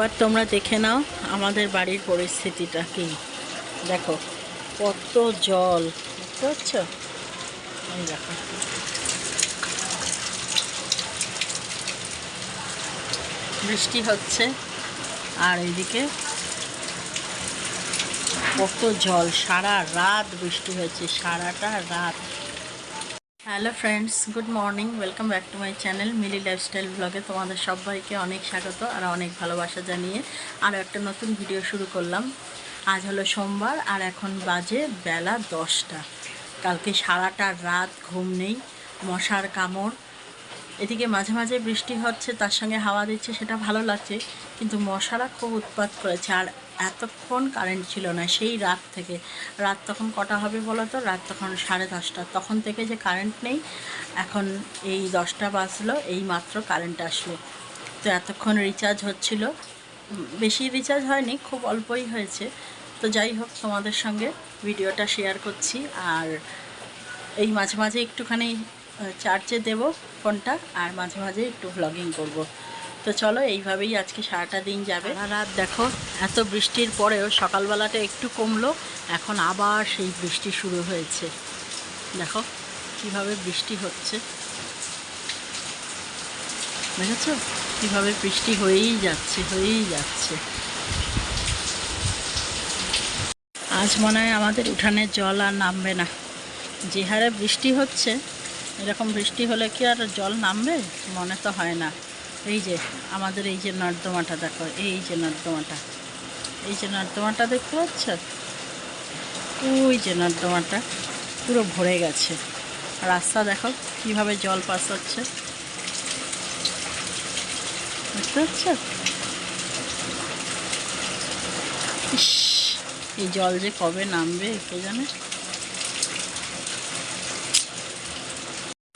একবার তোমরা দেখে নাও আমাদের বাড়ির পরিস্থিতিটা কি। দেখো কত জল, বুঝতে পারছো? এই দেখো বৃষ্টি হচ্ছে আর এইদিকে কত জল, সারা রাত বৃষ্টি হয়েছে, সারাটা রাত। Hello friends, good morning, welcome back to my channel Mili lifestyle ব্লগে তোমাদের সবাইকে অনেক স্বাগত আর অনেক ভালোবাসা জানিয়ে আরও একটা নতুন ভিডিও শুরু করলাম। আজ হলো সোমবার আর এখন বাজে বেলা 10টা। কালকে সারাটা রাত ঘুম নেই, মশার কামড়। এদিকে মাঝে মাঝে বৃষ্টি হচ্ছে, তার সঙ্গে হাওয়া দিচ্ছে, সেটা ভালো লাগছে, কিন্তু মশারা খুব উৎপাত করেছে। আর এতক্ষণ কারেন্ট ছিল না সেই রাত থেকে। রাত তখন কটা হবে বলো তো? রাত তখন 10:30। তখন থেকে যে কারেন্ট নেই, এখন এই 10টা বাজলো, এই মাত্র কারেন্ট আসলো। তো এতক্ষণ রিচার্জ হচ্ছিল, বেশি রিচার্জ হয়নি, খুব অল্পই হয়েছে। তো যাই হোক, তোমাদের সঙ্গে ভিডিওটা শেয়ার করছি। আর এই মাঝে মাঝে একটুখানি চার্জে দেব ফোনটা, আর মাঝে মাঝে একটু ভ্লগিং করব। তো চলো, এইভাবেই আজকে সারাটা দিন যাবে। রাত দেখো, এত বৃষ্টির পরেও সকালবেলাটা একটু কমলো, এখন আবার সেই বৃষ্টি শুরু হয়েছে। দেখো কিভাবে বৃষ্টি হচ্ছে, দেখেছো কিভাবে বৃষ্টি হয়েই যাচ্ছে। আজ মনে হয় আমাদের উঠানের জল আর নামবে না, যে হারে বৃষ্টি হচ্ছে। এরকম বৃষ্টি হলে কি আর জল নামবে? মনে তো হয় না। এই যে আমাদের এই যে নর্দমাটা দেখো, এই যে নর্দমাটা দেখতে পাচ্ছ? ওই যে নর্দমাটা পুরো ভরে গেছে। রাস্তা দেখো কিভাবে জল পাস হচ্ছে, দেখতে পাচ্ছ? ইস, এই জল যে কবে নামবে কে জানে।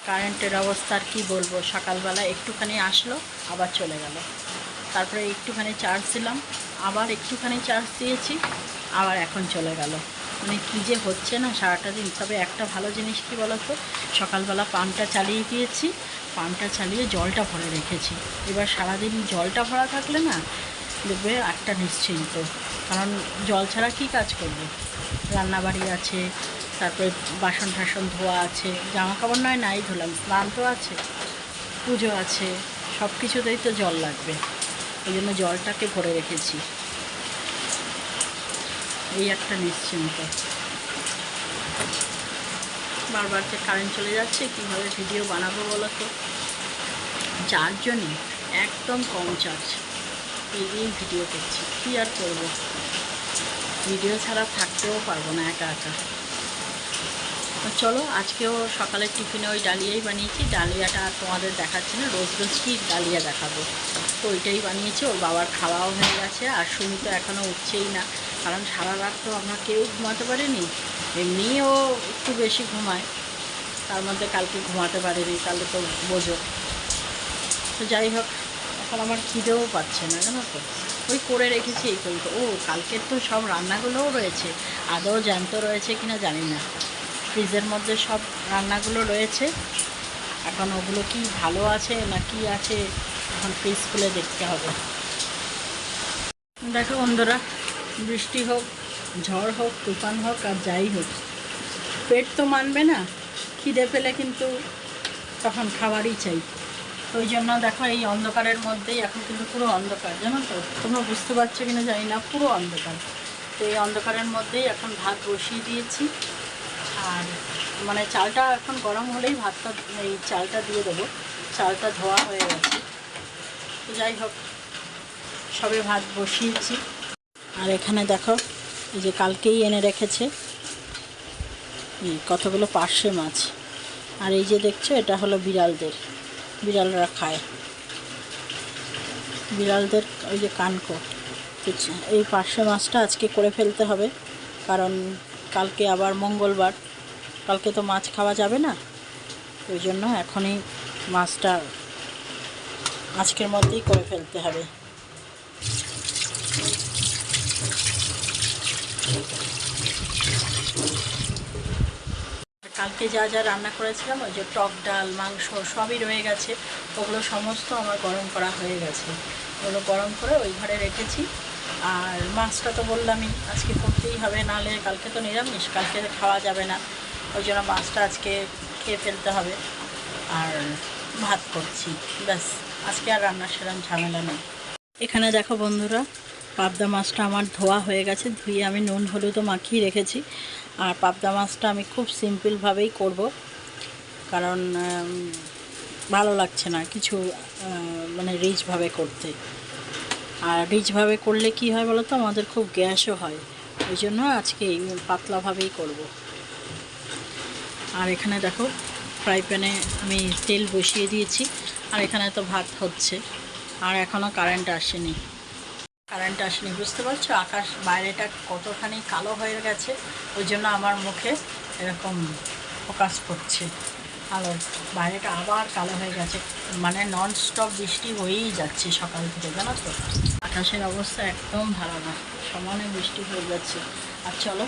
কারেন্টের অবস্থা আর কী বলবো, সকালবেলা একটুখানি আসলো আবার চলে গেল, তারপরে একটুখানি চার্জ দিলাম, আবার একটুখানি চার্জ দিয়েছি, আবার এখন চলে গেল। মানে কী যে হচ্ছে না সারাটা দিন। তবে একটা ভালো জিনিস কী বলো তো, সকালবেলা পাম্পটা চালিয়ে দিয়েছি, পাম্পটা চালিয়ে জলটা ভরে রেখেছি। এবার সারাদিন জলটা ভরা থাকলে না দেখবে একটা নিশ্চিন্ত, কারণ জল ছাড়া কী কাজ করবে? রান্নাবাড়ি আছে, তারপরে বাসন টাসন ধোয়া আছে, জামা কাপড় নয় নাই ধুলাম, স্নান তো আছে, পুজো আছে, সব কিছুতেই তো জল লাগবে। এই জন্য জলটাকে ভরে রেখেছি, এই একটা নিশ্চিন্ত। বারবার যে কারেন্ট চলে যাচ্ছে, কীভাবে ভিডিও বানাবো বলো তো? চার্জও নেই, একদম কম চার্জ, এই দিয়েই ভিডিও করছি। কী আর করবো, ভিডিও ছাড়া থাকতেও পারবো না একা একা। চলো, আজকেও সকালের টিফিনে ওই ডালিয়াই বানিয়েছি। ডালিয়াটা আর তোমাদের দেখাচ্ছি না, রোজ রোজ কি ডালিয়া দেখাবো। তো ওইটাই বানিয়েছি, ওর বাবার খাওয়াও হয়ে গেছে। আর সুমি তো এখনও উঠছেই না, কারণ সারা রাত তো আমরা কেউ ঘুমাতে পারিনি। এমনিও একটু বেশি ঘুমায়, তার মধ্যে কালকে ঘুমাতে পারিনি, তাহলে তো বোঝো। তো যাই হোক, এখন আমার খিদেও পাচ্ছে না, জানো তো। ওই করে রেখেছি এই করি। ও কালকের তো সব রান্নাগুলোও রয়েছে, আদৌ জ্যান্ত রয়েছে কিনা জানি না। ফ্রিজের মধ্যে সব রান্নাগুলো রয়েছে, এখন ওগুলো কি ভালো আছে না কি আছে, এখন ফ্রিজ খুলে দেখতে হবে। দেখো বন্ধুরা, বৃষ্টি হোক, ঝড় হোক, তুফান হোক, আর যাই হোক, পেট তো মানবে না। খিদে পেলে কিন্তু তখন খাবারই চাই। ওই জন্য দেখো, এই অন্ধকারের মধ্যেই এখন কিন্তু পুরো অন্ধকার, জানো তো, তোমরা বুঝতে পারছো কিনা জানি না, পুরো অন্ধকার। তো এই অন্ধকারের মধ্যেই এখন ভাত বসিয়ে দিয়েছি। আর মানে চালটা এখন গরম হলেই ভাতটা, এই চালটা দিয়ে দেবো। চালটা ধোয়া হয়ে গেছে। তো যাই হোক, সবে ভাত বসিয়েছি। আর এখানে দেখো, এই যে কালকেই এনে রেখেছে কতগুলো পার্শে মাছ। আর এই যে দেখছো, এটা হলো বিড়ালদের, বিড়ালরা খায়, বিড়ালদের ওই যে কানকো। এই পার্শে মাছটা আজকে করে ফেলতে হবে, কারণ কালকে আবার মঙ্গলবার, কালকে তো মাছ খাওয়া যাবে না। ওই জন্য এখনই মাছটা আজকের মধ্যেই করে ফেলতে হবে। কালকে যা যা রান্না করেছিলাম, ওই যে টক ডাল, মাংস সবই রয়ে গেছে, ওগুলো সমস্ত আমার গরম করা হয়ে গেছে। ওগুলো গরম করে ওই ঘরে রেখেছি। আর মাছটা তো বললামই আজকে করতেই হবে, নাহলে কালকে তো নিরামিষ, কালকে খাওয়া যাবে না। ওই জন্য মাছটা আজকে খেয়ে ফেলতে হবে। আর ভাত করছি, ব্যাস। আজকে আর রান্নার সেরকম ঝামেলা নেই। এখানে দেখো বন্ধুরা, পাবদা মাছটা আমার ধোয়া হয়ে গেছে। ধুয়ে আমি নুন হলুদও মাখিয়ে রেখেছি। আর পাবদা মাছটা আমি খুব সিম্পলভাবেই করব, কারণ ভালো লাগছে না কিছু মানে রিচভাবে করতে। আর রিচভাবে করলে কি হয় বলো তো, আমাদের খুব গ্যাসও হয়। ওই জন্য আজকে পাতলাভাবেই করব। আর এখানে দেখো ফ্রাই প্যানে আমি তেল বসিয়ে দিয়েছি। আর এখানে তো ভাত হচ্ছে। আর এখনও কারেন্ট আসেনি। বুঝতে পারছো, আকাশ বাইরেটা কতখানি কালো হয়ে গেছে। ওই জন্য আমার মুখে এরকম ফোকাস করছে আলোর। বাইরেটা আবার কালো হয়ে গেছে, মানে নন স্টপ বৃষ্টি হয়েই যাচ্ছে সকাল থেকে, জানো তো। আকাশের অবস্থা একদম ভালো না, সমানে বৃষ্টি হয়ে যাচ্ছে। আর চলো,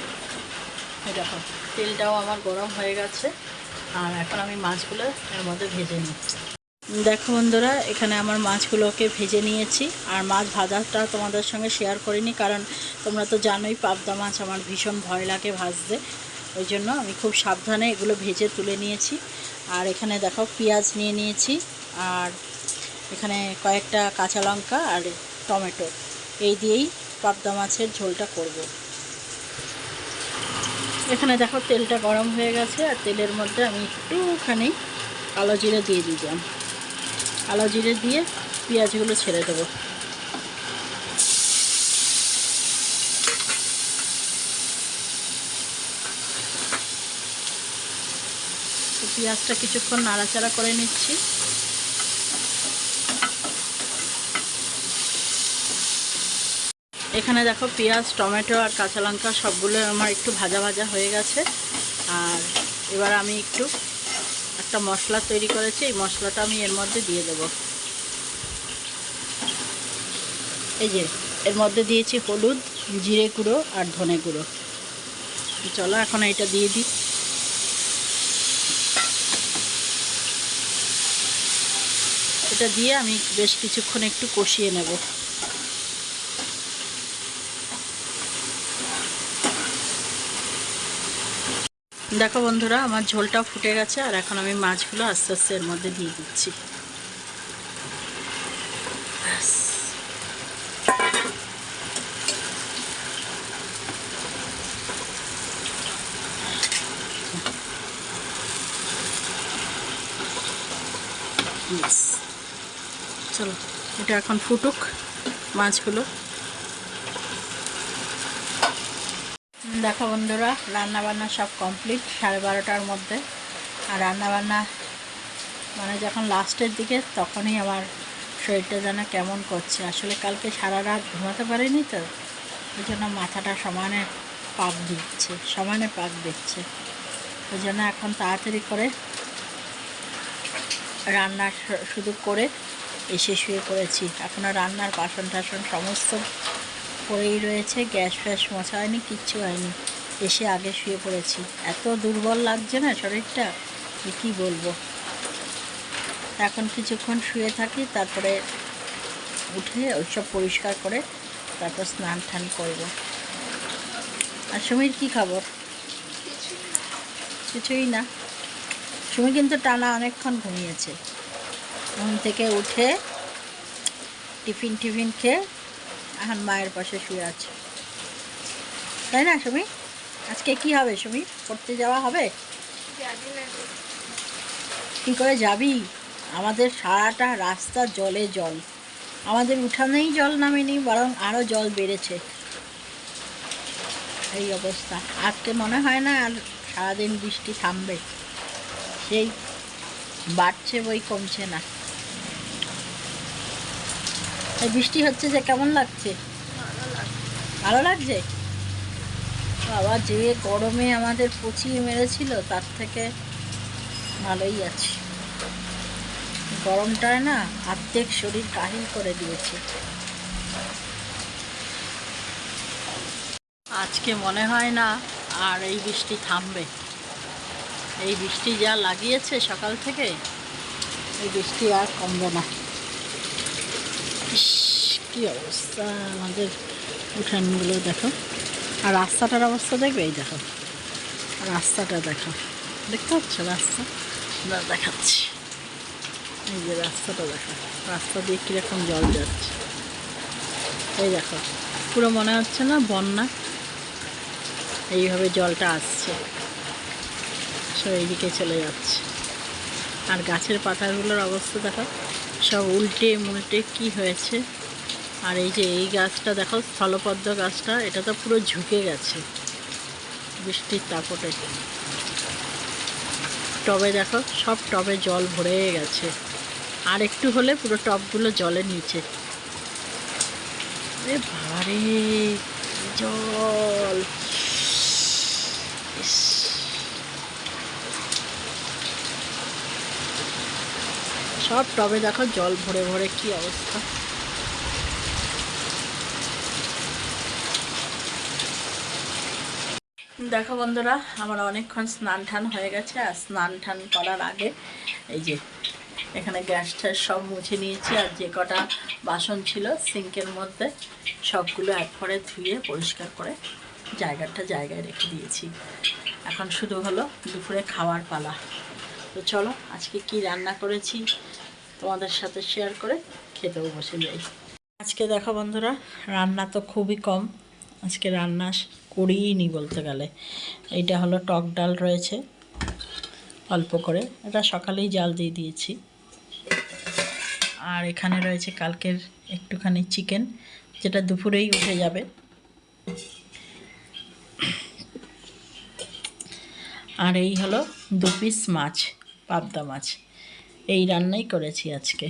এই দেখো তেলটাও আমার গরম হয়ে গেছে। আর এখন আমি মাছগুলো এর মধ্যে ভেজে নিই। দেখো বন্ধুরা, এখানে আমার মাছগুলোকে ভেজে নিয়েছি। আর মাছ ভাজাটা তোমাদের সঙ্গে শেয়ার করিনি, কারণ তোমরা তো জানোই পাবদা মাছ আমার ভীষণ ভয় লাগে ভাজতে। ওই জন্য আমি খুব সাবধানে এগুলো ভেজে তুলে নিয়েছি। আর এখানে দেখো পেঁয়াজ নিয়ে নিয়েছি, আর এখানে কয়েকটা কাঁচা লঙ্কা আর টমেটো, এই দিয়েই পাবদা মাছের ঝোলটা করব। এখানে দেখো তেলটা গরম হয়ে গেছে। আর তেলের মধ্যে আমি একটুখানি কালো জিরে দিয়ে দিলাম। কালো জিরে দিয়ে পেঁয়াজগুলো ছেড়ে দেবো। পেঁয়াজটা কিছুক্ষণ নাড়াচাড়া করে নিচ্ছি। এখানে দেখো পেঁয়াজ, টমেটো আর কাঁচা লঙ্কা সবগুলো আমার একটু ভাজা ভাজা হয়ে গেছে। আর এবার আমি একটু একটা মশলা তৈরি করেছি, এই মশলাটা আমি এর মধ্যে দিয়ে দেবো। এই যে এর মধ্যে দিয়েছি হলুদ, জিরে গুঁড়ো আর ধনে গুঁড়ো। চলো এখন এটা দিয়ে দিই। এটা দিয়ে আমি বেশ কিছুক্ষণ একটু কষিয়ে নেব। দেখো বন্ধুরা, আমার ঝোলটা ফুটে গেছে। আর এখন আমি মাছগুলো আস্তে আস্তে এর মধ্যে দিয়ে দিচ্ছি। চলো এটা এখন ফুটুক মাছগুলো। দেখো বন্ধুরা, রান্নাবান্না সব কমপ্লিট 12:30টার মধ্যে। আর রান্নাবান্না মানে যখন লাস্টের দিকে, তখনই আমার শরীরটা যেন কেমন করছে। আসলে কালকে সারা রাত ঘুমাতে পারিনি তো, ওই জন্য মাথাটা সমানে পাক দিচ্ছে। ওই জন্য এখন তাড়াতাড়ি করে রান্না শুধু করে এসে শুয়ে পড়েছি। এখনও রান্নার বাসন টাসন সমস্ত পড়েই রয়েছে, গ্যাস ফ্যাস মোছা হয়নি, কিচ্ছু হয়নি। এসে আগে শুয়ে পড়েছি। এত দুর্বল লাগছে না শরীরটা, কী বলবো। এখন কিছুক্ষণ শুয়ে থাকি, তারপরে উঠে ওইসব পরিষ্কার করে তারপর স্নান টান করব। আর সুমির কী খবর? কিছুই না। সুমি কিন্তু টানা অনেকক্ষণ ঘুমিয়েছে। ঘুম থেকে উঠে টিফিন খেয়ে এখন মায়ের পাশে শুয়ে আছে, তাই না সুমি? আজকে কি হবে সুমি? পড়তে যাওয়া হবে? কি করে যাবি? আমাদের সারাটা রাস্তা জলে জল। আমাদের উঠানেই জল নামেনি, বরং আরও জল বেড়েছে। এই অবস্থা। আজকে মনে হয় না আর সারাদিন বৃষ্টি থামবে। সেই বাড়ছে বই, কমছে না। এই বৃষ্টি হচ্ছে যে কেমন লাগছে? ভালো লাগছে। বাবা, যে গরমে আমাদের পচিয়ে মেরেছিল, তার থেকে ভালোই আছে। গরমটায় না অর্ধেক শরীর কাহিল করে দিয়েছে। আজকে মনে হয় না আর এই বৃষ্টি থামবে। এই বৃষ্টি যা লাগিয়েছে সকাল থেকে, এই বৃষ্টি আর কমবে না। ইস, কী অবস্থা আমাদের উঠানগুলো দেখো। আর রাস্তাটার অবস্থা দেখবে, এই দেখো রাস্তাটা দেখো, দেখতে পাচ্ছ রাস্তা? দেখাচ্ছি, এই যে রাস্তাটা দেখো, রাস্তা দিয়ে কীরকম জল যাচ্ছে। এই দেখো, পুরো মনে হচ্ছে না বন্যা, এইভাবে জলটা আসছে, সব এইদিকে চলে যাচ্ছে। আর গাছের পাতাগুলোর অবস্থা দেখো, সব উল্টে মুল্টে কি হয়েছে। আর এই যে এই গাছটা দেখো, স্থলপদ্ম গাছটা, এটা তো পুরো ঝুঁকে গেছে বৃষ্টির তাপটে। টবে দেখো, সব টবে জল ভরে গেছে, আর একটু হলে পুরো টবগুলো জলের নিচে। আরে বাবারে জল! সব টবে দেখো জল ভরে ভরে কি অবস্থা। দেখো বন্ধুরা, আমার অনেকক্ষণ স্নান টান হয়ে গেছে। আর স্নান টান করার আগে এই যে এখানে গ্যাস ট্যাস সব মুছে নিয়েছি। আর যে কটা বাসন ছিল সিঙ্কের মধ্যে সবগুলো একবারে ধুয়ে পরিষ্কার করে জায়গায় রেখে দিয়েছি। এখন শুধু হলো দুপুরে খাওয়ার পালা। তো চলো আজকে কি রান্না করেছি তোমাদের সাথে শেয়ার করে খেতেও বসে যাই। আজকে দেখো বন্ধুরা, রান্না তো খুবই কম, আজকে রান্না করিনি বলতে গেলে। এইটা হলো টক ডাল রয়েছে অল্প করে, এটা সকালেই জাল দিয়ে দিয়েছি। আর এখানে রয়েছে কালকের একটুখানি চিকেন, যেটা দুপুরেই উঠে যাবে। আর এই হলো 2 পিস মাছ, পাবদা মাছ। এই রান্নাই করেছি আজকে।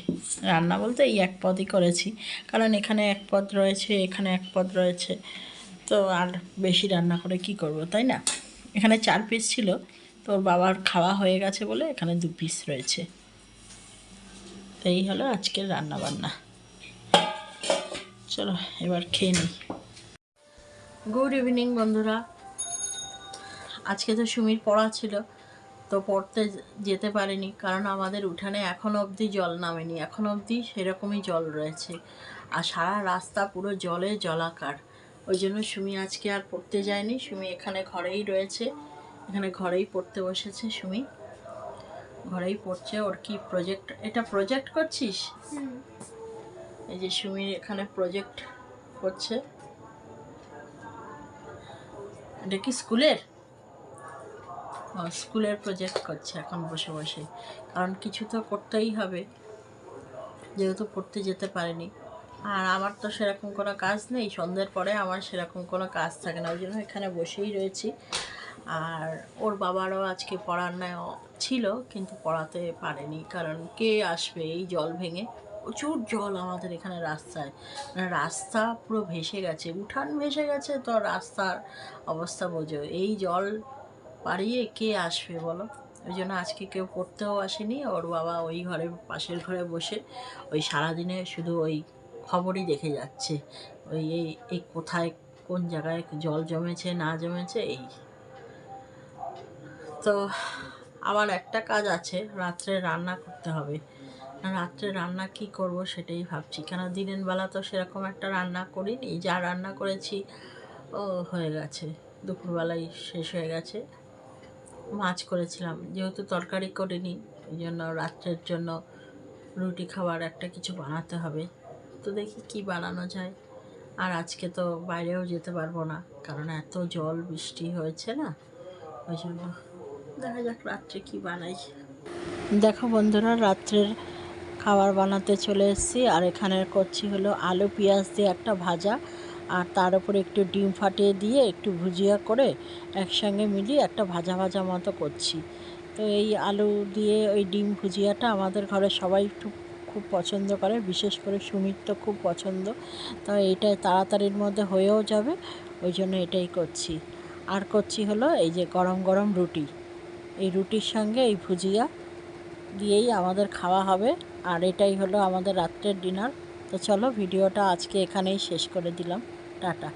রান্না বলতে এই এক পদই করেছি, কারণ এখানে এক পদ রয়েছে, এখানে এক পদ রয়েছে, তো আর বেশি রান্না করে কি করব, তাই না? এখানে 4 পিস ছিল, তোর বাবার খাওয়া হয়ে গেছে বলে এখানে 2 পিস রয়েছে। তো এই হলো আজকের রান্না বান্না। চলো এবার খেয়ে নিই। গুড ইভিনিং বন্ধুরা। আজকে তো সুমির পড়া ছিল, তো পড়তে যেতে পারিনি, কারণ আমাদের উঠানে এখনও অবধি জল নামেনি, এখনও অবধি সেরকমই জল রয়েছে। আর সারা রাস্তা পুরো জলে জলাকার। ওই জন্য সুমি আজকে আর পড়তে যায়নি। সুমি এখানে ঘরেই রয়েছে, এখানে ঘরেই পড়তে বসেছে। সুমি ঘরেই পড়ছে। ওর কি প্রজেক্ট, এটা প্রজেক্ট করছিস? এই যে সুমির এখানে প্রজেক্ট করছে। এটা কি স্কুলের? স্কুলের প্রজেক্ট করছে এখন বসে বসে, কারণ কিছু তো করতেই হবে, যেহেতু পড়তে যেতে পারেনি। আর আমার তো সেরকম কোনো কাজ নেই, সন্ধ্যের পরে আমার সেরকম কোনো কাজ থাকে না, ওই জন্য এখানে বসেই রয়েছি। আর ওর বাবারও আজকে পড়ার নেয় ছিল, কিন্তু পড়াতে পারেনি, কারণ কে আসবে এই জল ভেঙে। প্রচুর জল আমাদের এখানে রাস্তায়, মানে রাস্তা পুরো ভেসে গেছে, উঠান ভেসে গেছে, তো রাস্তার অবস্থা বোঝো। এই জল পাড়িয়ে কে আসবে বলো? ওই জন্য আজকে কেউ পড়তেও আসেনি। ওর বাবা ওই ঘরে, পাশের ঘরে বসে ওই সারাদিনে শুধু ওই খবরই দেখে যাচ্ছে, ওই এই কোথায় কোন জায়গায় জল জমেছে না জমেছে। এই তো আমার একটা কাজ আছে, রাত্রে রান্না করতে হবে। রাত্রে রান্না কি করব সেটাই ভাবছি, কেন দিনের বেলা তো সেরকম একটা রান্না করিনি, যা রান্না করেছি ও হয়ে গেছে, দুপুরবেলায় শেষ হয়ে গেছে। মাছ করেছিলাম, যেহেতু তরকারি করিনি, ওই জন্য রাত্রের জন্য রুটি খাবার একটা কিছু বানাতে হবে। তো দেখি কি বানানো যায়। আর আজকে তো বাইরেও যেতে পারবো না, কারণ এত জল বৃষ্টি হয়েছে না, ওই জন্য দেখা যাক রাত্রে কি বানাই। দেখো বন্ধুরা, রাত্রের খাবার বানাতে চলে এসেছি। আর এখানে করছি হলো আলু পেঁয়াজ দিয়ে একটা ভাজা, আর তার উপরে একটু ডিম ফাটিয়ে দিয়ে একটু ভুজিয়া করে একসঙ্গে মিলিয়ে একটা ভাজা ভাজা মতো করছি। তো এই আলু দিয়ে ওই ডিম ভুজিয়াটা আমাদের ঘরে সবাই একটু খুব পছন্দ করে, বিশেষ করে সুমির তো খুব পছন্দ। তো এইটাই তাড়াতাড়ির মধ্যে হয়েও যাবে, ওই জন্য এটাই করছি। আর করছি হলো এই যে গরম গরম রুটি, এই রুটির সঙ্গে এই ভুজিয়া দিয়েই আমাদের খাওয়া হবে। আর এটাই হলো আমাদের রাত্রের ডিনার। তো চলো ভিডিওটা আজকে এখানেই শেষ করে দিলাম, টাটা।